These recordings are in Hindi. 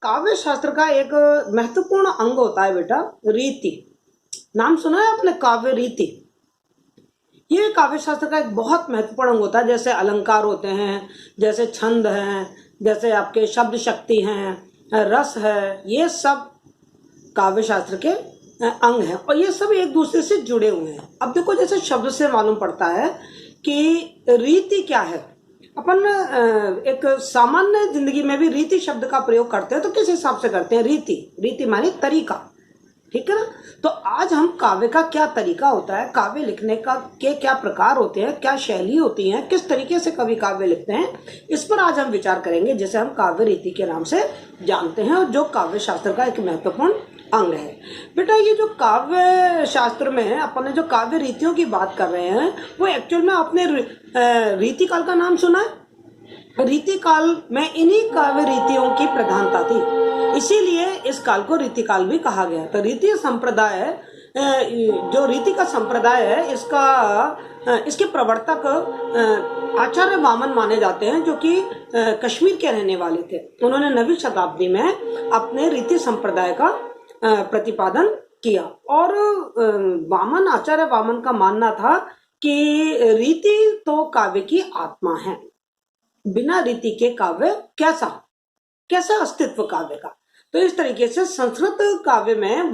काव्य शास्त्र का एक महत्वपूर्ण अंग होता है बेटा रीति। नाम सुना है आपने काव्य रीति? ये काव्य शास्त्र का एक बहुत महत्वपूर्ण अंग होता है। जैसे अलंकार होते हैं, जैसे छंद हैं, जैसे आपके शब्द शक्ति हैं, रस है, ये सब काव्य शास्त्र के अंग हैं और ये सब एक दूसरे से जुड़े हुए हैं। अब देखो, जैसे शब्द से मालूम पड़ता है कि रीति क्या है। अपन एक सामान्य जिंदगी में भी रीति शब्द का प्रयोग करते हैं तो किस हिसाब से करते हैं? रीति, रीति मानी तरीका, ठीक है ना। तो आज हम काव्य का क्या तरीका होता है, काव्य लिखने का के क्या प्रकार होते हैं, क्या शैली होती है, किस तरीके से कवि काव्य लिखते हैं, इस पर आज हम विचार करेंगे, जिसे हम काव्य रीति के नाम से जानते हैं और जो काव्य शास्त्र का एक महत्वपूर्ण अंग है। बेटा, ये जो काव्य शास्त्र में अपन ने जो काव्य रीतियों की बात कर रहे हैं वो एक्चुअल में आपने रीति काल का नाम सुना है? रीति काल में इन्हीं काव्य रीतियों की प्रधानता थी, इसीलिए इस काल को रीति काल भी कहा गया। तो रीति संप्रदाय, जो रीति का संप्रदाय है, इसके प्रवर्तक आचार्य वामन माने जाते हैं, जो कि कश्मीर के रहने वाले थे। उन्होंने 9वीं शताब्दी में अपने रीति संप्रदाय का प्रतिपादन किया और वामन, आचार्य वामन का मानना था कि रीति तो काव्य की आत्मा है, बिना रीति के काव्य कैसा अस्तित्व काव्य का। तो इस तरीके से संस्कृत काव्य में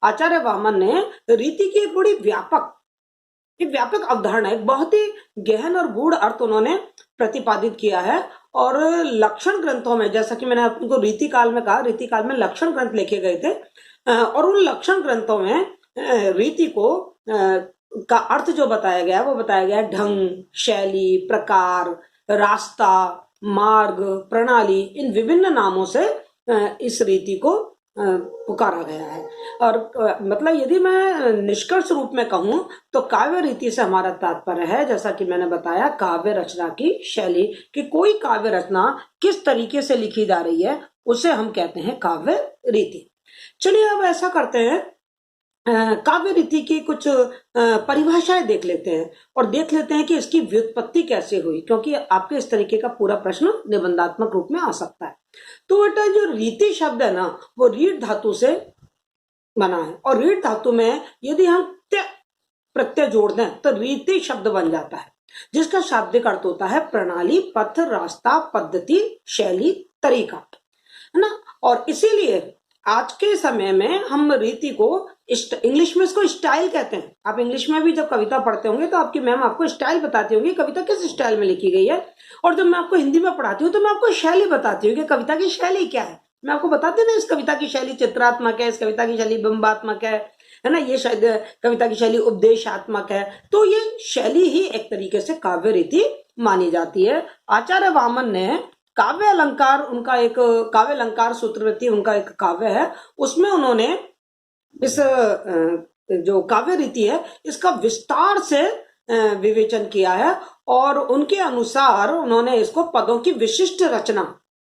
आचार्य वामन ने रीति की एक बड़ी व्यापक अवधारणा, एक बहुत ही गहन और गूढ़ अर्थ उन्होंने प्रतिपादित किया है। और लक्षण ग्रंथों में, जैसा कि मैंने आपको रीति काल में कहा, रीति काल में लक्षण ग्रंथ लिखे गए थे और उन लक्षण ग्रंथों में रीति को का अर्थ जो बताया गया, वो बताया गया ढंग, शैली, प्रकार, रास्ता, मार्ग, प्रणाली, इन विभिन्न नामों से इस रीति को पुकारा गया है। और मतलब यदि मैं निष्कर्ष रूप में कहूं तो काव्य रीति से हमारा तात्पर्य है, जैसा कि मैंने बताया, काव्य रचना की शैली, कि कोई काव्य रचना किस तरीके से लिखी जा रही है, उसे हम कहते हैं काव्य रीति। चलिए अब ऐसा करते हैं, काव्य रीति की कुछ परिभाषाएं देख लेते हैं और देख लेते हैं कि इसकी व्युत्पत्ति कैसे हुई, क्योंकि आपके इस तरीके का पूरा प्रश्न निबंधात्मक रूप में आ सकता है। तो बेटा, जो रीति शब्द है ना, वो रीढ़ धातु से बना है और रीढ़ धातु में यदि हम त्य प्रत्यय जोड़ दें तो रीति शब्द बन जाता है, जिसका शाब्दिक अर्थ होता है प्रणाली, पथ, रास्ता, पद्धति, शैली, तरीका, है ना। और इसीलिए आज के समय में हम रीति को इंग्लिश में इसको स्टाइल कहते हैं। आप इंग्लिश में भी जब कविता पढ़ते होंगे तो आपकी मैम आपको स्टाइल बताती होंगी, कविता किस स्टाइल में लिखी गई है। और जब मैं आपको हिंदी में पढ़ाती हूँ तो मैं आपको शैली बताती हूँ कि कविता की शैली क्या है। मैं आपको बताती हूँ ना, इस कविता की शैली चित्रात्मक है, इस कविता की शैली बिंबात्मक है ना, ये शायद कविता की शैली उपदेशात्मक है। तो ये शैली ही एक तरीके से काव्य रीति मानी जाती है। आचार्य वामन ने काव्य अलंकार, उनका एक काव्य अलंकार सूत्रवृत्ति उनका एक काव्य है, उसमें उन्होंने इस जो काव्य रीति है इसका विस्तार से विवेचन किया है और उनके अनुसार उन्होंने इसको पदों की विशिष्ट रचना,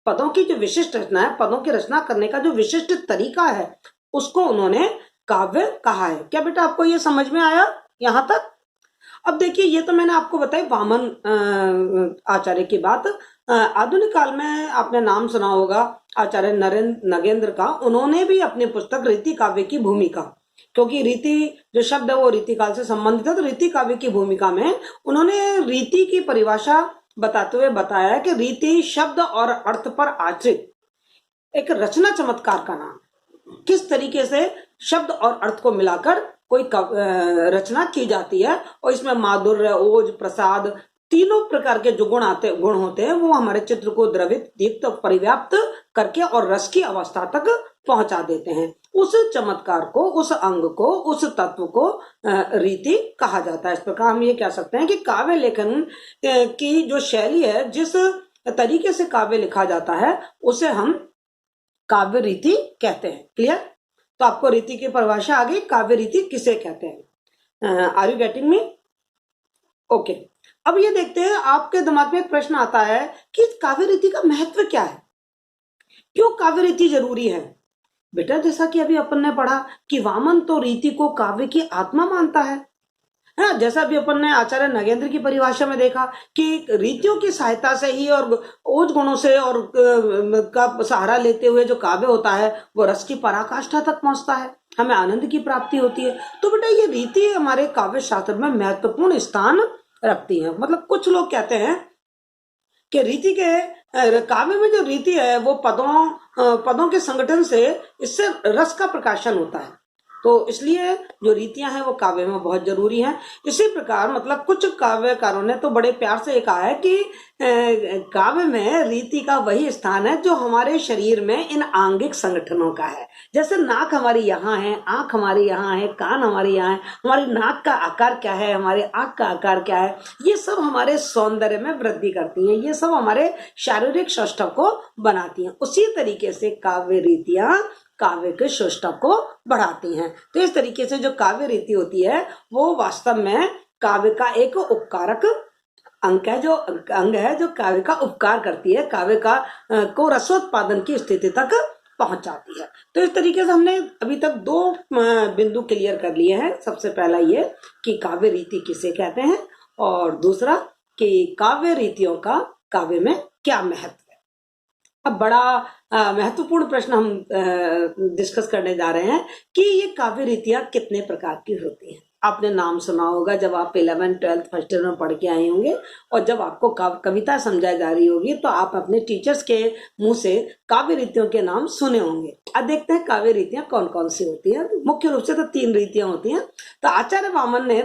पदों की जो विशिष्ट रचना है, पदों की रचना करने का जो विशिष्ट तरीका है, उसको उन्होंने काव्य कहा है। क्या बेटा आपको ये समझ में आया यहां तक? अब देखिए, ये तो मैंने आपको बताई वामन आचार्य की बात। आधुनिक काल में आपने नाम सुना होगा आचार्य नगेंद्र का। उन्होंने भी अपनी पुस्तक रीति काव्य की भूमिका, क्योंकि रीति जो शब्द है वो रीति काल से संबंधित है, तो रीति काव्य की भूमिका में उन्होंने रीति की परिभाषा बताते हुए बताया कि रीति शब्द और अर्थ पर आश्रित एक रचना चमत्कार का नाम। किस तरीके से शब्द और अर्थ को मिलाकर कोई रचना की जाती है और इसमें माधुर्य, ओज, प्रसाद, तीनों प्रकार के जो गुण होते हैं वो हमारे चित्र को द्रवित, दीप्त, परिव्याप्त करके और रस की अवस्था तक पहुंचा देते हैं। उस चमत्कार को, उस अंग को, उस तत्व को रीति कहा जाता है। इस प्रकार हम ये कह सकते हैं कि काव्य लेखन की जो शैली है, जिस तरीके से काव्य लिखा जाता है, उसे हम काव्य रीति कहते हैं। क्लियर? तो आपको रीति की परिभाषा आ गई, काव्य रीति किसे कहते हैं। Are you getting me? Okay. अब ये देखते हैं, आपके दिमाग में एक प्रश्न आता है कि काव्य रीति का महत्व क्या है, क्यों काव्य रीति जरूरी है। बेटा, जैसा कि अभी अपन ने पढ़ा कि वामन तो रीति को काव्य की आत्मा मानता है, है ना। जैसा भी अपन ने आचार्य नगेंद्र की परिभाषा में देखा कि रीतियों की सहायता से ही और ओज गुणों से और का सहारा लेते हुए जो काव्य होता है वो रस की पराकाष्ठा तक पहुंचता है, हमें आनंद की प्राप्ति होती है। तो बेटा ये रीति हमारे काव्य शास्त्र में महत्वपूर्ण स्थान रखती है। मतलब कुछ लोग कहते हैं कि रीति के काव्य में जो रीति है वो पदों के संगठन से इससे रस का प्रकाशन होता है, तो इसलिए जो रीतियां हैं वो काव्य में बहुत जरूरी हैं। इसी प्रकार मतलब कुछ काव्यकारों ने तो बड़े प्यार से कहा है कि काव्य में रीति का वही स्थान है जो हमारे शरीर में इन आंगिक संगठनों का है। जैसे नाक हमारी यहाँ है, आंख हमारी यहाँ है, कान हमारे यहाँ है, हमारी नाक का आकार क्या है, हमारे आंख का आकार क्या है, ये सब हमारे सौंदर्य में वृद्धि करती हैं, ये सब हमारे शारीरिक सौष्ठव को बनाती हैं। उसी तरीके से काव्य रीतियां काव्य के सौष्ठव को बढ़ाती हैं। तो इस तरीके से जो काव्य रीति होती है वो वास्तव में काव्य का एक उपकारक अंग है जो काव्य का उपकार करती है, काव्य का को रसोत्पादन की स्थिति तक पहुंचाती है। तो इस तरीके से हमने अभी तक दो बिंदु क्लियर कर लिए हैं। सबसे पहला ये कि काव्य रीति किसे कहते हैं, और दूसरा कि काव्य रीतियों का काव्य में क्या महत्व। अब बड़ा महत्वपूर्ण प्रश्न हम डिस्कस करने जा रहे हैं कि ये काव्य रीतियां कितने प्रकार की होती हैं। आपने नाम सुना होगा जब आप 11th 12th फर्स्ट ईयर में पढ़ के आए होंगे, और जब आपको कविता समझाई जा रही होगी तो आप अपने टीचर्स के मुंह से काव्य रीतियों के नाम सुने होंगे। अब देखते हैं काव्य रीतियां कौन कौन सी होती हैं। मुख्य रूप से तो 3 रीतियां होती हैं। तो आचार्य वामन ने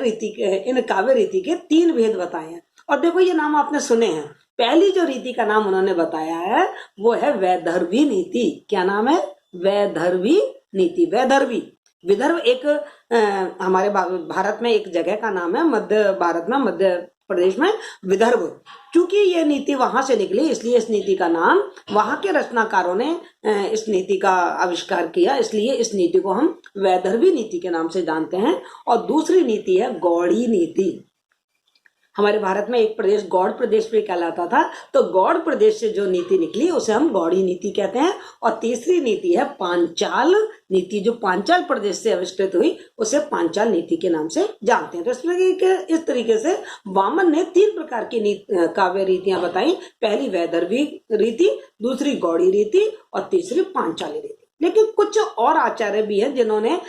इन काव्य रीति के 3 भेद बताए हैं, और देखो ये नाम आपने सुने हैं। पहली जो रीति का नाम उन्होंने बताया है वो है वैदर्भी नीति। क्या नाम है? वैदर्भी नीति। वैदर्भी, विदर्भ एक हमारे भारत में एक जगह का नाम है, मध्य भारत में, मध्य प्रदेश में विदर्भ। क्योंकि ये नीति वहां से निकली इसलिए इस नीति का नाम, वहां के रचनाकारों ने इस नीति का आविष्कार किया, इसलिए इस नीति को हम वैदर्भी नीति के नाम से जानते हैं। और दूसरी नीति है गौड़ी नीति। हमारे भारत में एक प्रदेश गौड़ प्रदेश भी कहलाता था, तो गौड़ प्रदेश से जो नीति निकली उसे हम गौड़ी नीति कहते हैं। और तीसरी नीति है पांचाल नीति, जो पांचाल प्रदेश से आविष्कृत हुई उसे पांचाल नीति के नाम से जानते हैं। तो इस तरीके से वामन ने 3 प्रकार की काव्य रीतियां बताई। पहली वैदर्भी रीति, दूसरी गौड़ी रीति और तीसरी पांचाली रीति। लेकिन कुछ और आचार्य भी हैं जिन्होंने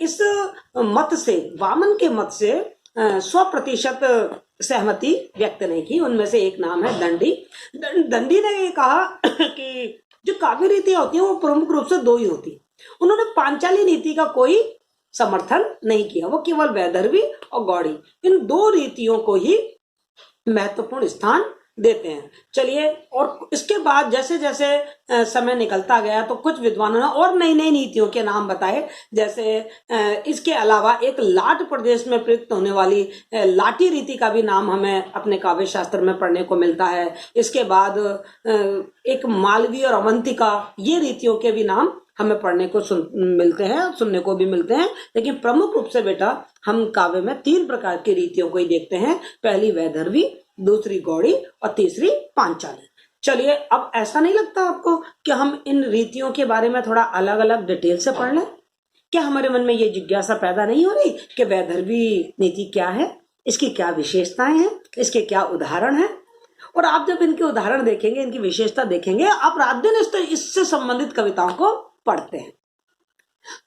इस मत से, वामन के मत से 100% सहमति व्यक्त नहीं की। उनमें से एक नाम है दंडी। दंडी ने ये कहा कि जो काव्य रीतियां होती हैं वो प्रमुख रूप से 2 ही होती हैं। उन्होंने पांचाली नीति का कोई समर्थन नहीं किया, वो केवल वैदर्भी और गौड़ी, इन 2 रीतियों को ही महत्वपूर्ण स्थान देते हैं। चलिए, और इसके बाद जैसे जैसे समय निकलता गया तो कुछ विद्वानों ने और नई नई नीतियों के नाम बताए। जैसे इसके अलावा एक लाट प्रदेश में प्रयुक्त होने वाली लाटी रीति का भी नाम हमें अपने काव्य शास्त्र में पढ़ने को मिलता है। इसके बाद एक मालवी और अवंतिका, ये रीतियों के भी नाम हमें पढ़ने को मिलते हैं, सुनने को भी मिलते हैं। लेकिन प्रमुख रूप से बेटा हम काव्य में 3 प्रकार की रीतियों को ही देखते हैं। पहली वैदर्भी, दूसरी गौड़ी और तीसरी पांचाली। चलिए, अब ऐसा नहीं लगता आपको कि हम इन रीतियों के बारे में थोड़ा अलग अलग डिटेल से पढ़ लें? क्या हमारे मन में ये जिज्ञासा पैदा नहीं हो रही कि वैदर्भी नीति क्या है, इसकी क्या विशेषताएं हैं, इसके क्या उदाहरण हैं? और आप जब इनके उदाहरण देखेंगे, इनकी विशेषता देखेंगे, आप रात दिन इससे संबंधित कविताओं को पढ़ते हैं।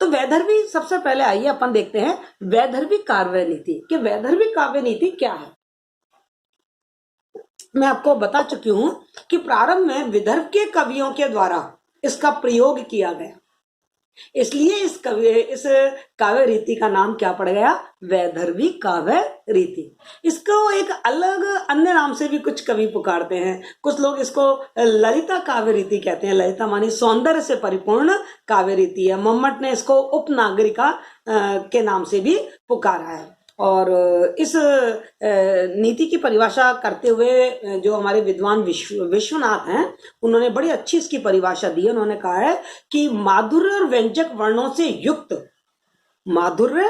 तो वैदर्भी, सबसे पहले आइए अपन देखते हैं वैदर्भी काव्य नीति कि वैदर्भी काव्य नीति क्या है। मैं आपको बता चुकी हूं कि प्रारंभ में विदर्भ के कवियों के द्वारा इसका प्रयोग किया गया, इसलिए इस काव्य रीति का नाम क्या पड़ गया? वैदर्भी काव्य रीति। इसको एक अलग अन्य नाम से भी कुछ कवि पुकारते हैं। कुछ लोग इसको ललिता काव्य रीति कहते हैं। ललिता मानी सौंदर्य से परिपूर्ण काव्य रीति है। मम्मट ने इसको उपनागरिका के नाम से भी पुकारा है। और इस नीति की परिभाषा करते हुए जो हमारे विद्वान विश्वनाथ हैं, उन्होंने बड़ी अच्छी इसकी परिभाषा दी है। उन्होंने कहा है कि माधुर्य और व्यंजक वर्णों से युक्त, माधुर्य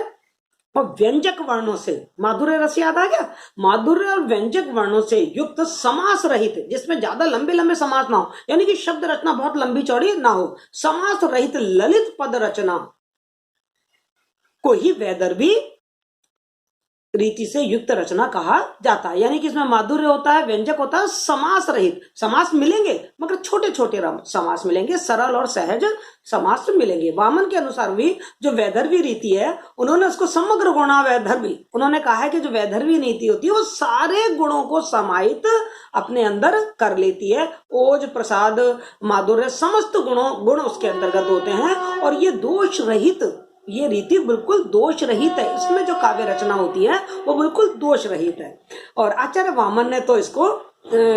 और व्यंजक वर्णों से, माधुर्य रस याद आ गया, माधुर्य और व्यंजक वर्णों से युक्त समास रहित, जिसमें ज्यादा लंबे लंबे समास ना हो, यानी कि शब्द रचना बहुत लंबी चौड़ी ना हो, समास रहित ललित पद रचना को ही वैदर्भी रीति से युक्त रचना कहा जाता है। यानी कि इसमें माधुर्य होता है, व्यंजक होता है, समास रहित। समास मिलेंगे मगर छोटे छोटे समास मिलेंगे, सरल और सहज समास मिलेंगे। वामन के अनुसार भी जो वैदर्भी रीति है, उन्होंने उसको समग्र गुणा वैदर्भी, उन्होंने कहा है कि जो वैदर्भी नीति होती है वो सारे गुणों को समाहित अपने अंदर कर लेती है। ओज, प्रसाद, माधुर्य, समस्त गुण उसके अंतर्गत होते हैं। और ये दोष रहित, ये रीति बिल्कुल दोष रहित है। इसमें जो काव्य रचना होती है वो बिल्कुल दोष रहित है। और आचार्य वामन ने तो इसको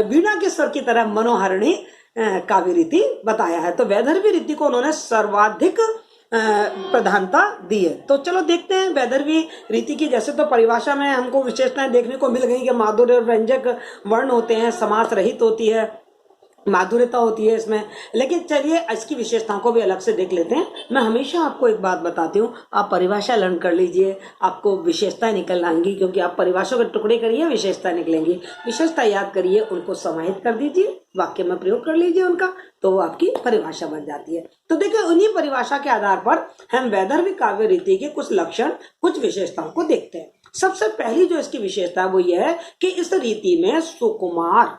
वीणा के स्वर की तरह मनोहारिणी काव्य रीति बताया है। तो वैदर्भी रीति को उन्होंने सर्वाधिक प्रधानता दी है। तो चलो देखते हैं वैदर्भी रीति की। जैसे तो परिभाषा में हमको विशेषताएं देखने को मिल गई कि माधुर्य और व्यंजक वर्ण होते हैं, समास रहित होती है, माधुर्यता होती है इसमें। लेकिन चलिए इसकी विशेषताओं को भी अलग से देख लेते हैं। मैं हमेशा आपको एक बात बताती हूँ, आप परिभाषा लर्न कर लीजिए, आपको विशेषताएं निकल आएंगी, क्योंकि आप परिभाषा के टुकड़े करिए, विशेषता निकलेंगी। विशेषता याद करिए, उनको समाहित कर दीजिए, वाक्य में प्रयोग कर लीजिए उनका, तो वो आपकी परिभाषा बन जाती है। तो देखिए, उन्हीं परिभाषा के आधार पर हम वैदर्भी काव्य रीति के कुछ लक्षण, कुछ विशेषताओं को देखते हैं। सबसे पहली जो इसकी विशेषता है वो ये है कि इस रीति में सुकुमार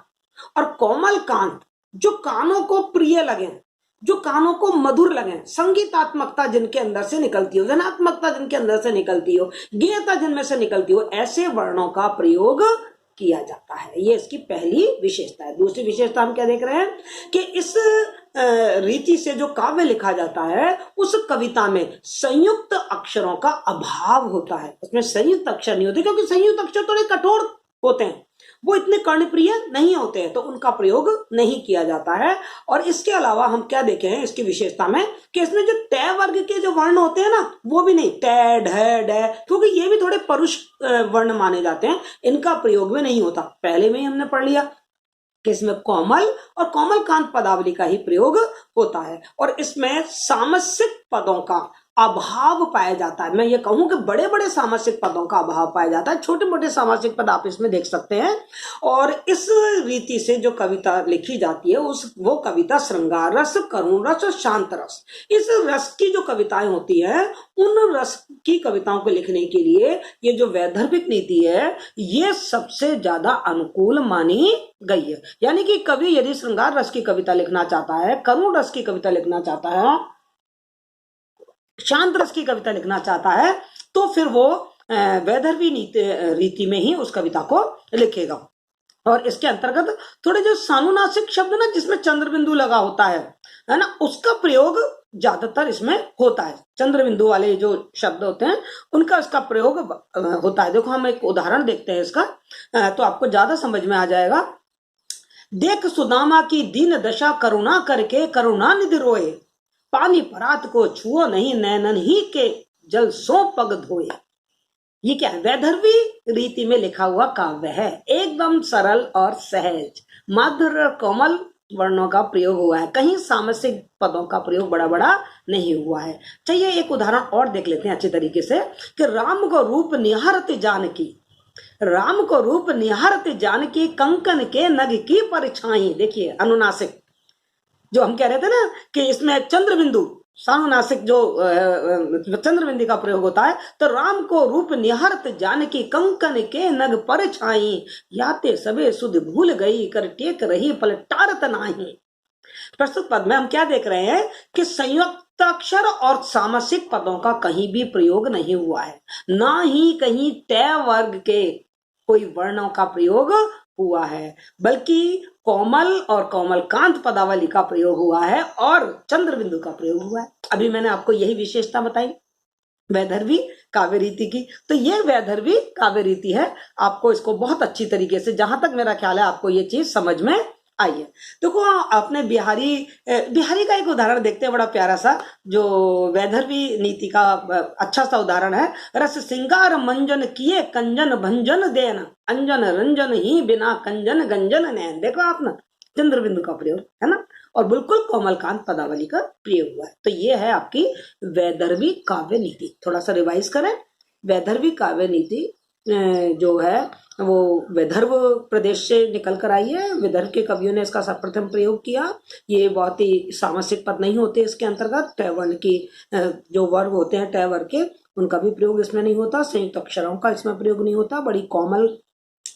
और कोमल कांत, जो कानों को प्रिय लगे, जो कानों को मधुर लगे, संगीतात्मकता जिनके अंदर से निकलती हो, जनात्मकता जिनके अंदर से निकलती हो, गेयता जिनमें से निकलती हो, ऐसे वर्णों का प्रयोग किया जाता है। ये इसकी पहली विशेषता है। दूसरी विशेषता हम क्या देख रहे हैं कि इस रीति से जो काव्य लिखा जाता है उस कविता में संयुक्त अक्षरों का अभाव होता है। उसमें संयुक्त अक्षर नहीं होते, क्योंकि संयुक्त अक्षर थोड़े कठोर होते हैं, वो इतने कर्णप्रिय नहीं होते हैं, तो उनका प्रयोग नहीं किया जाता है। और इसके अलावा हम क्या देखे हैं इसकी विशेषता में कि इसमें जो तय वर्ग के जो वर्ण होते हैं ना, वो भी नहीं, तय, ढ, ड, क्योंकि ये भी थोड़े परुष वर्ण माने जाते हैं, इनका प्रयोग में नहीं होता। पहले में ही हमने पढ़ लिया कि इसमें कोमल और कोमल कांत पदावली का ही प्रयोग होता है। और इसमें सामसिक पदों का अभाव पाया जाता है। मैं ये कहूं कि बड़े बड़े सामासिक पदों का अभाव पाया जाता है, छोटे मोटे सामासिक पद आप इसमें देख सकते हैं। और इस रीति से जो कविता लिखी जाती है वो कविता श्रृंगार रस, करुण रस और शांत रस, इस रस की जो कविताएं होती है, उन रस की कविताओं को लिखने के लिए ये जो वैदर्भिक नीति है ये सबसे ज्यादा अनुकूल मानी गई है। यानी कि कवि यदि श्रृंगार रस की कविता लिखना चाहता है, करुण रस की कविता लिखना चाहता है, शांत रस की कविता लिखना चाहता है, तो फिर वो वैदर्भी रीति में ही उस कविता को लिखेगा। और इसके अंतर्गत थोड़े जो सानुनासिक शब्द ना, जिसमें चंद्रबिंदु लगा होता है ना, उसका प्रयोग ज्यादातर इसमें होता है। चंद्रबिंदु वाले जो शब्द होते हैं उनका इसका प्रयोग होता है। देखो हम एक उदाहरण देखते हैं इसका, तो आपको ज्यादा समझ में आ जाएगा। देख सुदामा की दीन दशा, करुणा करके करुणा निधि रोए, पानी परात को छुओ नहीं, नैनन ही के जल सो पग धोए। ये क्या है? वैदर्भी रीति में लिखा हुआ काव्य है, एकदम सरल और सहज, मधुर कोमल वर्णों का प्रयोग हुआ है, कहीं सामसिक पदों का प्रयोग बड़ा बड़ा नहीं हुआ है। चलिए एक उदाहरण और देख लेते हैं अच्छे तरीके से कि राम को रूप निहारत जानकी, राम को रूप निहारत जानकी, कंकन के नग की परछाई। देखिए अनुनासिक जो हम कह रहे थे ना कि इसमें चंद्रबिंदु, सानुनासिक जो चंद्रबिंदु का प्रयोग होता है, तो राम को रूप निहारत जानकी, कंकन के नग परछाई, याते सबे सुध भूल गई, कर टेक रही पलटारत नाही। प्रस्तुत पद में हम क्या देख रहे हैं कि संयुक्त अक्षर और सामसिक पदों का कहीं भी प्रयोग नहीं हुआ है, ना ही कहीं तय वर्ग के कोई वर्णों का प्रयोग हुआ है, बल्कि कोमल और कोमल कांत पदावली का प्रयोग हुआ है और चंद्रबिंदु का प्रयोग हुआ है। अभी मैंने आपको यही विशेषता बताई वैदर्भी काव्य रीति की। तो ये वैदर्भी काव्य रीति है। आपको इसको बहुत अच्छी तरीके से, जहां तक मेरा ख्याल है, आपको ये चीज समझ में आई है। देखो अपने बिहारी का एक उदाहरण देखते हैं, बड़ा प्यारा सा, जो वैदर्भी नीति का अच्छा सा उदाहरण है। रस सिंगार मंजन किए, कंजन भंजन देना, अंजन रंजन ही बिना कंजन गंजन नैन। देखो आप ना, चंद्रबिंदु का प्रयोग है ना, और बिल्कुल कोमलकांत पदावली का प्रयोग हुआ है। तो ये है आपकी वैदर्भी काव्य नीति। थोड़ा सा रिवाइज करें। वैदर्भी काव्य नीति जो है वो विदर्भ प्रदेश से निकल कर आई है। विदर्भ के कवियों ने इसका सर्वप्रथम प्रयोग किया। ये बहुत ही सामसिक पद नहीं होते इसके अंतर्गत। टय वर्ण की जो वर्ग होते हैं टय वर्ग के, उनका भी प्रयोग इसमें नहीं होता। संयुक्त अक्षरों का इसमें प्रयोग नहीं होता। बड़ी कोमल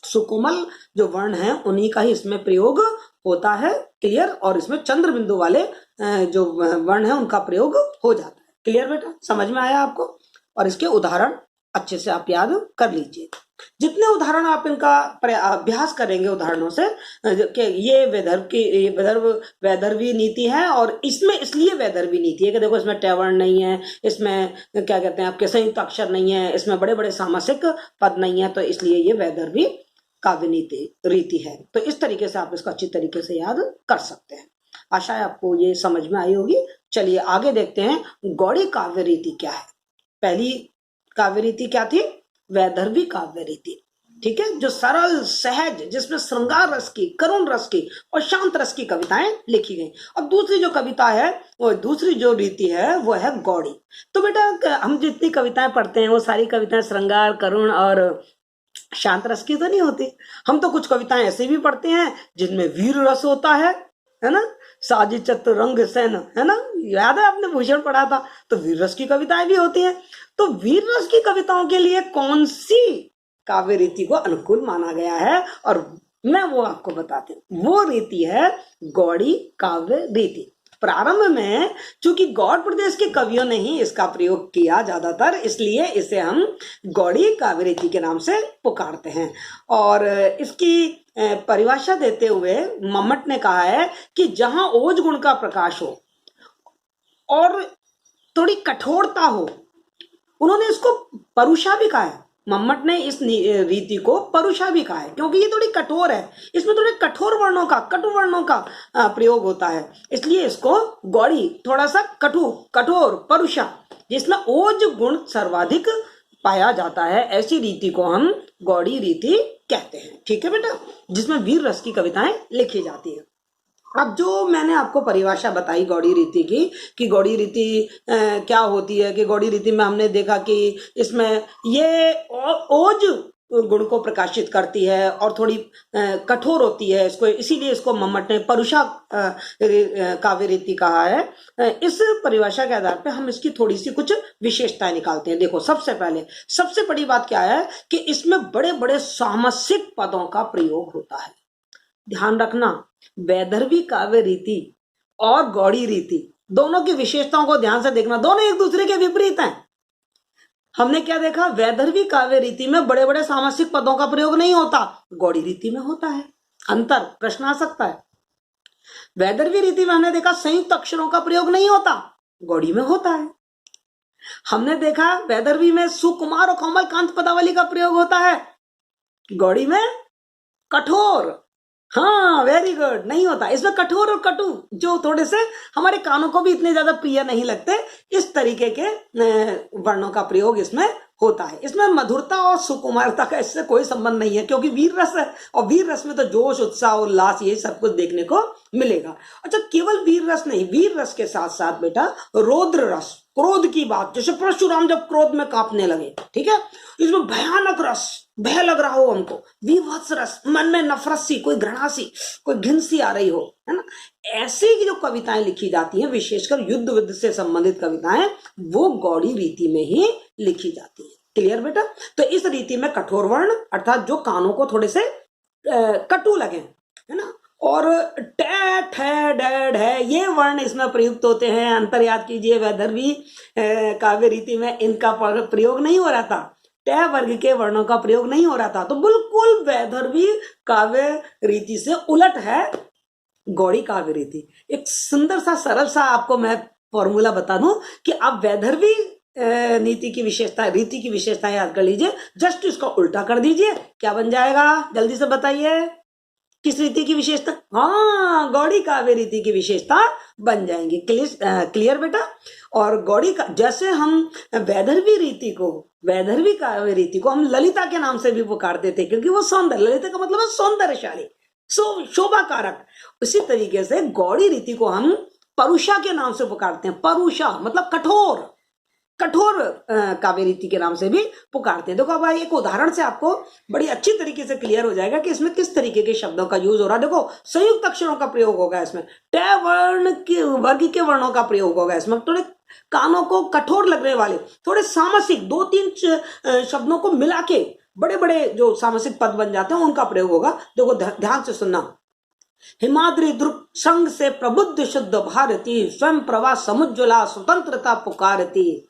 सुकोमल जो वर्ण है उन्हीं का ही इसमें प्रयोग होता है। क्लियर। और इसमें चंद्र बिंदु वाले जो वर्ण है उनका प्रयोग हो जाता है। क्लियर बेटा, समझ में आया आपको? और इसके उदाहरण अच्छे से आप याद कर लीजिए। जितने उदाहरण आप इनका अभ्यास करेंगे उदाहरणों से कि ये विदर्भ वैदर्भी नीति है, और इसमें इसलिए वैदर्भी नीति है कि देखो इसमें टैवर्ण नहीं है, इसमें क्या कहते हैं आपके संयुक्त अक्षर नहीं है, इसमें बड़े बड़े सामासिक पद नहीं है, तो इसलिए ये वैदर्भी काव्य नीति रीति है। तो इस तरीके से आप इसको अच्छी तरीके से याद कर सकते हैं। आशा है आपको ये समझ में आई होगी। चलिए आगे देखते हैं गौड़ी काव्य रीति क्या है। पहली काव्य रीति क्या थी? वैदर्भी काव्य रीति। ठीक है, जो सरल सहज, जिसमें श्रृंगार रस की, करुण रस की और शांत रस की कविताएं लिखी गई। और दूसरी जो कविता है, वो दूसरी जो रीति है वो है गौड़ी। तो बेटा हम जितनी कविताएं पढ़ते हैं वो सारी कविताएं श्रृंगार, करुण और शांत रस की तो नहीं होती। हम तो कुछ कविताएं ऐसे भी पढ़ते हैं जिनमें वीर रस होता है ना, साजी चतुर रंग सेन, है ना, याद है आपने भूषण पढ़ा था। तो वीर रस की कविताएं भी होती हैं। तो वीर रस की कविताओं के लिए कौन सी काव्य रीति को अनुकूल माना गया है, और मैं वो आपको बताती हूँ। वो रीति है गौड़ी काव्य रीति। प्रारंभ में चूंकि गौड़ प्रदेश के कवियों ने ही इसका प्रयोग किया ज्यादातर, इसलिए इसे हम गौड़ी काव्य रीति के नाम से पुकारते हैं। और इसकी परिभाषा देते हुए मम्मट ने कहा है कि जहां ओज गुण का प्रकाश हो और थोड़ी कठोरता हो, उन्होंने इसको परुषा भी कहा है। मम्मट ने इस रीति को परुषा भी कहा है, क्योंकि ये थोड़ी कठोर है, इसमें थोड़े कठोर वर्णों का, कटु वर्णों का प्रयोग होता है, इसलिए इसको गौड़ी, थोड़ा सा कठोर परुषा, जिसमें ओज गुण सर्वाधिक पाया जाता है, ऐसी रीति को हम गौड़ी रीति कहते हैं। ठीक है बेटा, जिसमें वीर रस की कविताएं लिखी जाती है। अब जो मैंने आपको परिभाषा बताई गौड़ी रीति की, कि गौड़ी रीति क्या होती है, कि गौड़ी रीति में हमने देखा कि इसमें ये ओज गुण को प्रकाशित करती है और थोड़ी कठोर होती है, इसको इसीलिए इसको मम्मट ने परुषा काव्य रीति कहा है। इस परिभाषा के आधार पर हम इसकी थोड़ी सी कुछ विशेषताएं निकालते हैं। देखो, सबसे बड़ी बात क्या है कि इसमें बड़े बड़े सामसिक पदों का प्रयोग होता है। ध्यान रखना, वैदर्भी काव्य रीति और गौड़ी रीति दोनों की विशेषताओं को ध्यान से देखना, दोनों एक दूसरे के विपरीत हैं। हमने क्या देखा? वैदर्भी काव्य रीति में बड़े बड़े सामसिक पदों का प्रयोग नहीं होता, गौड़ी रीति में होता है। अंतर, प्रश्न आ सकता है। वैदर्भी रीति में हमने देखा संयुक्त अक्षरों का प्रयोग नहीं होता, गौड़ी में होता है। हमने देखा वैदर्भी में सुकुमार और कोमल कांत पदावली का प्रयोग होता है, गौड़ी में कठोर, हाँ वेरी गुड, नहीं होता। इसमें कठोर और कटु, जो थोड़े से हमारे कानों को भी इतने ज्यादा प्रिय नहीं लगते, इस तरीके के वर्णों का प्रयोग इसमें होता है। इसमें मधुरता और सुकुमारता का इससे कोई संबंध नहीं है, क्योंकि वीर रस है, और वीर रस में तो जोश, उत्साह, उल्लास, ये सब कुछ देखने को मिलेगा। अच्छा, केवल वीर रस नहीं, वीर रस के साथ साथ बेटा रौद्र रस, क्रोध की बात, जैसे परशुराम जब क्रोध में कांपने लगे, ठीक है, इसमें भयानक रस, भय लग रहा हो हमको, विभत्स रस, मन में नफरत सी, कोई घृणा सी, कोई घिन सी आ रही हो, है ना, ऐसे की जो कविताएं लिखी जाती हैं, विशेषकर युद्ध विद्ध से संबंधित कविताएं, वो गौड़ी रीति में ही लिखी जाती है। क्लियर बेटा? तो इस रीति में कठोर वर्ण, अर्थात जो कानों को थोड़े से कटु लगे, है ना, और टे, ठे, डे, ढे, ये वर्ण इसमें प्रयुक्त होते हैं। अंतर याद कीजिए, वैदर्भी काव्य रीति में इनका प्रयोग नहीं हो रहा था, टय वर्ग के वर्णों का प्रयोग नहीं हो रहा था। तो बिल्कुल वैदर्भी काव्य रीति से उलट है गौड़ी काव्य रीति। एक सुंदर सा सरल सा आपको मैं फॉर्मूला बता दूं कि आप वैदर्भी रीति की विशेषता याद कर लीजिए, जस्ट इसको उल्टा कर दीजिए, क्या बन जाएगा? जल्दी से बताइए, किस रीति की विशेषता? हाँ, गौड़ी काव्य रीति की विशेषता बन जाएंगी। क्लियर बेटा? और गौड़ी का, जैसे हम वैदर्भी काव्य रीति को हम ललिता के नाम से भी पुकारते थे, क्योंकि वो सौंदर्य, ललिता का मतलब है सौंदर्यशाली, शोभा कारक। उसी तरीके से गौड़ी रीति को हम परुषा के नाम से पुकारते हैं। परुषा मतलब कठोर, कठोर काव्य रीति के नाम से भी पुकारते हैं। देखो अब एक उदाहरण से आपको बड़ी अच्छी तरीके से क्लियर हो जाएगा कि इसमें किस तरीके के शब्दों का यूज हो रहा है। देखो संयुक्त अक्षरों का प्रयोग होगा इसमें, ट वर्ण के वर्ग के वर्णों का प्रयोग होगा इसमें, थोड़े कानों को कठोर लगने वाले, थोड़े सामसिक 2-3 शब्दों को मिला के बड़े बड़े जो सामसिक पद बन जाते हैं उनका प्रयोग होगा। देखो ध्यान से सुनना। हिमाद्री द्रुप संग से प्रबुद्ध शुद्ध भारती, स्वयं प्रभा समुज्ज्वला स्वतंत्रता पुकारती।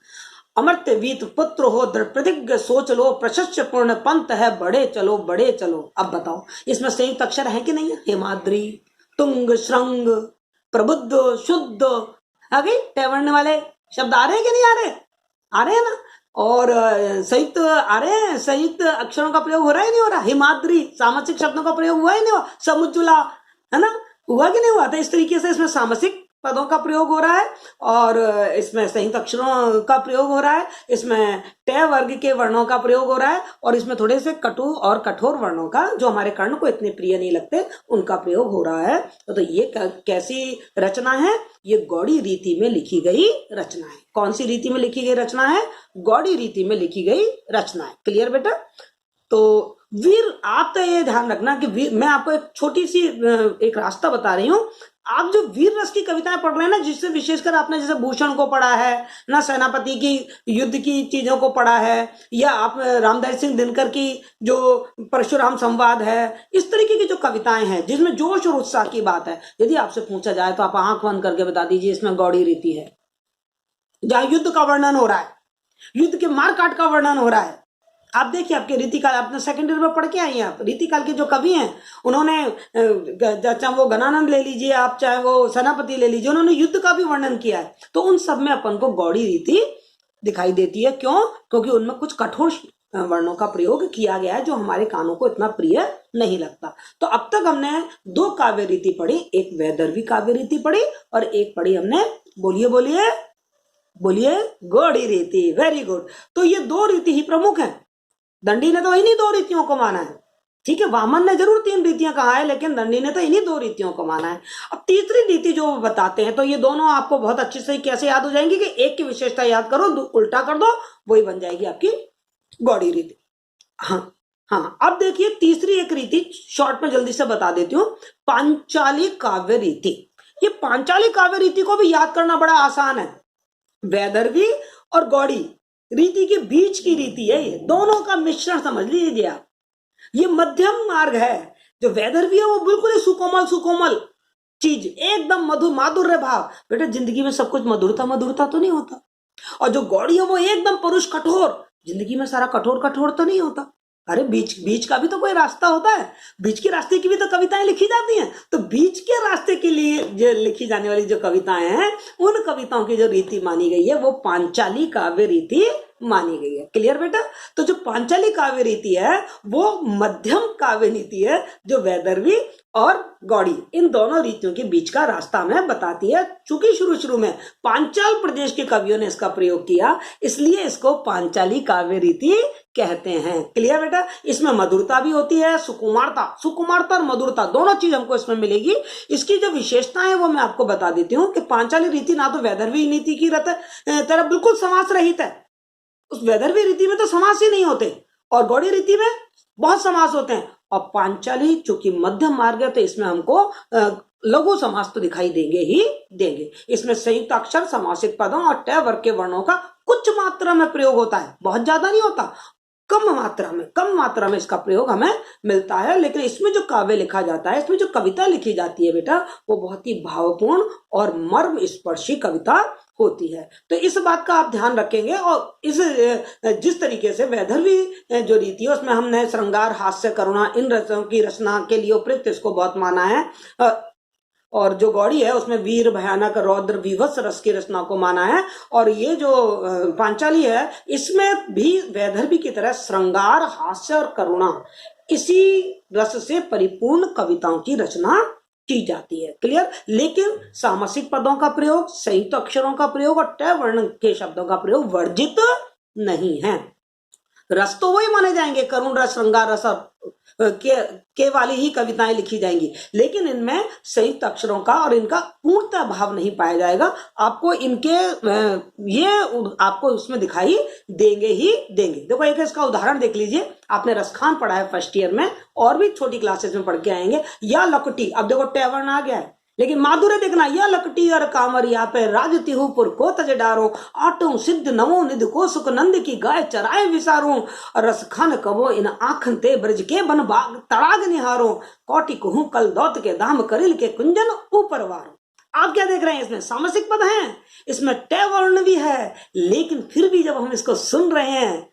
अमर्त्य वीत पुत्र हो दृढ़ प्रतिज्ञ सोच लो, प्रशस्य पूर्ण पंथ है बढ़े चलो बढ़े चलो। अब बताओ इसमें संयुक्त अक्षर है कि नहीं है? हिमाद्री, तुंग, श्रृंग, प्रबुद्ध, शुद्ध, आगे टैवर्ण वाले शब्द आ रहे हैं कि नहीं आ रहे? आ रहे हैं ना। और संयुक्त आ रहे हैं, संयुक्त अक्षरों का प्रयोग हो रहा है नहीं हो रहा? हिमाद्री सामसिक शब्दों का प्रयोग हुआ ही नहीं हुआ? समुज्ज्वला है ना, हुआ कि नहीं हुआ? तो इस तरीके से इसमें सामसिक पदों का प्रयोग हो रहा है और इसमें संयुक्त अक्षरों का प्रयोग हो रहा है, इसमें ट वर्ग के वर्णों का प्रयोग हो रहा है और इसमें थोड़े से कटु और कठोर वर्णों का, जो हमारे कर्ण को इतने प्रिय नहीं लगते, उनका प्रयोग हो रहा है। तो ये कैसी रचना है? ये गौड़ी रीति में लिखी गई रचना है। कौन सी रीति में लिखी गई रचना है? गौड़ी रीति में लिखी गई रचना है। क्लियर बेटा? तो वीर, आप तो ये ध्यान रखना कि वीर, मैं आपको एक छोटी सी एक रास्ता बता रही हूँ। आप जो वीर रस की कविताएं पढ़ रहे हैं ना, जिससे विशेषकर आपने जैसे भूषण को पढ़ा है ना, सेनापति की युद्ध की चीजों को पढ़ा है, या आप रामधारी सिंह दिनकर की जो परशुराम संवाद है, इस तरीके की जो कविताएं हैं जिसमें जोश और उत्साह की बात है, यदि आपसे पूछा जाए तो आप आंख बंद करके बता दीजिए इसमें गौड़ी रीति है। जहां युद्ध का वर्णन हो रहा है, युद्ध के मारकाट का वर्णन हो रहा है, आप देखिए आपके रीतिकाल, आपने सेकेंड ईयर में पढ़ के आई हैं आप, रीतिकाल के जो कवि हैं उन्होंने, चाहे वो गणानंद ले लीजिए आप, चाहे वो सेनापति ले लीजिए, उन्होंने युद्ध का भी वर्णन किया है। तो उन सब में अपन को गौड़ी रीति दिखाई देती है। क्यों? क्योंकि उनमें कुछ कठोर वर्णों का प्रयोग किया गया है जो हमारे कानों को इतना प्रिय नहीं लगता। तो अब तक हमने 2 काव्य रीति पढ़ी, एक वैदर्भी काव्य रीति पढ़ी और एक पढ़ी हमने, बोलिए बोलिए बोलिए, गौड़ी रीति। Very good. तो ये 2 रीति ही प्रमुख है। दंडी ने तो इन्हीं 2 रीतियों को माना है, ठीक है। वामन ने जरूर 3 रीतियां कहा है, लेकिन दंडी ने तो इन्हीं 2 रीतियों को माना है। अब तीसरी रीति जो बताते हैं, तो ये दोनों आपको बहुत अच्छे से कैसे याद हो जाएंगी कि एक की विशेषता याद करो, उल्टा कर दो, वही बन जाएगी आपकी गौड़ी रीति। हाँ, अब देखिए तीसरी एक रीति शॉर्ट में जल्दी से बता देती हूँ, पांचाली काव्य रीति। ये पांचाली काव्य रीति को भी याद करना बड़ा आसान है। वैदर्भी और गौड़ी रीति के बीच की रीति है, ये दोनों का मिश्रण समझ लीजिए आप। ये मध्यम मार्ग है। जो वैदर्भी है वो बिल्कुल ही सुकोमल चीज, एकदम मधुर माधुर्य भाव। बेटा जिंदगी में सब कुछ मधुरता तो नहीं होता। और जो गौड़ी है वो एकदम परुष कठोर, जिंदगी में सारा कठोर तो नहीं होता। अरे बीच का भी तो कोई रास्ता होता है, बीच के रास्ते की भी तो कविताएं लिखी जाती हैं। तो बीच के रास्ते के लिए जो लिखी जाने वाली जो कविताएं हैं, उन कविताओं की जो रीति मानी गई है वो पांचाली काव्य रीति मानी गई है। क्लियर बेटा? तो जो पांचाली काव्य रीति है वो मध्यम काव्य रीति है, जो वैदर्भी और गौड़ी इन दोनों रीतियों के बीच का रास्ता हमें बताती है। चूंकि शुरू में पांचाल प्रदेश के कवियों ने इसका प्रयोग किया, इसलिए इसको पांचाली काव्य रीति कहते हैं। क्लियर बेटा? इसमें मधुरता भी होती है, सुकुमारता और मधुरता दोनों चीज हमको इसमें मिलेगी। इसकी जो विशेषताएं है वो मैं आपको बता देती हूँ कि पांचाली रीति ना तो वैदर्भी नीति की तरह बिल्कुल समास रहित है, उस वैदर्भी रीति में तो समास ही नहीं होते, और गौड़ी रीति में बहुत समास होते हैं। और पांचाली चूंकि मध्यम मार्ग है तो इसमें हमको लघु समास तो दिखाई देंगे। इसमें संयुक्त अक्षर, समासिक पदों और ट वर्ग के वर्णों का कुछ मात्रा में प्रयोग होता है, बहुत ज्यादा नहीं होता, कम मात्रा में इसका प्रयोग हमें मिलता है। लेकिन इसमें जो काव्य लिखा जाता है, इसमें जो कविता लिखी जाती है बेटा, वो बहुत ही भावपूर्ण और मर्म स्पर्शी कविता होती है। तो इस बात का आप ध्यान रखेंगे। और जिस तरीके से वैदर्भी जो रीति है उसमें हमने श्रृंगार, हास्य, करुणा इन रचनाओं की रचना के लिए उपयुक्त इसको बहुत माना है, और जो गौड़ी है उसमें वीर, भयानक, रौद्र, विभत्स रस की रचना को माना है। और ये जो पांचाली है इसमें भी वैदर्भी की तरह श्रृंगार, हास्य और करुणा इसी रस से परिपूर्ण कविताओं की रचना की जाती है। क्लियर? लेकिन सामसिक पदों का प्रयोग, संयुक्त अक्षरों का प्रयोग और ट वर्ण के शब्दों का प्रयोग वर्जित नहीं है। रस तो वही माने जाएंगे, करुण रस, श्रृंगार रस और के वाली ही कविताएं लिखी जाएंगी, लेकिन इनमें संयुक्त अक्षरों का और इनका पूर्णतः भाव नहीं पाया जाएगा। आपको इनके ये आपको उसमें दिखाई देंगे ही देंगे। देखो एक इसका उदाहरण देख लीजिए, आपने रसखान पढ़ा है फर्स्ट ईयर में, और भी छोटी क्लासेस में पढ़ के आएंगे। या लकटी, अब देखो टैवर्ण आ गया है, लेकिन माधुर्य देखना, या लकटी और कांवरिया पे राजतिहुपुर को तज डारो, आटो सिद्ध नवो निध को सुख नंद की गाय चराए विसारो, रस खान कबो इन आखन ते ब्रज के बन बाग तड़ाग निहारो, कोटि कहूं कल दौत के दाम करिल के कुंजन ऊपर वारो। आप क्या देख रहे हैं, इसमें सामसिक पद हैं, इसमें टै वर्ण भी है, लेकिन फिर भी जब हम इसको सुन रहे हैं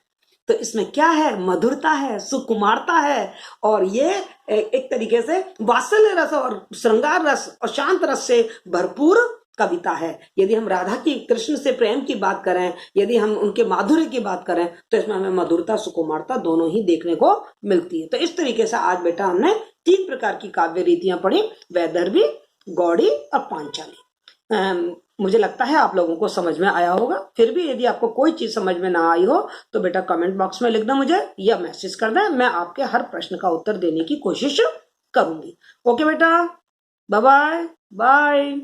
तो इसमें क्या है, मधुरता है, सुकुमारता है, और ये एक तरीके से वात्सल्य रस और श्रृंगार रस और शांत रस से भरपूर कविता है। यदि हम राधा की, कृष्ण से प्रेम की बात करें, यदि हम उनके माधुर्य की बात करें, तो इसमें हमें मधुरता, सुकुमारता दोनों ही देखने को मिलती है। तो इस तरीके से आज बेटा हमने 3 प्रकार की काव्य रीतियां पढ़ी, वैदर्भी, गौड़ी और पांचाली। मुझे लगता है आप लोगों को समझ में आया होगा। फिर भी यदि आपको कोई चीज समझ में ना आई हो तो बेटा कमेंट बॉक्स में लिख दें मुझे, या मैसेज कर दें, मैं आपके हर प्रश्न का उत्तर देने की कोशिश करूंगी। ओके बेटा, बाय बाय बाय।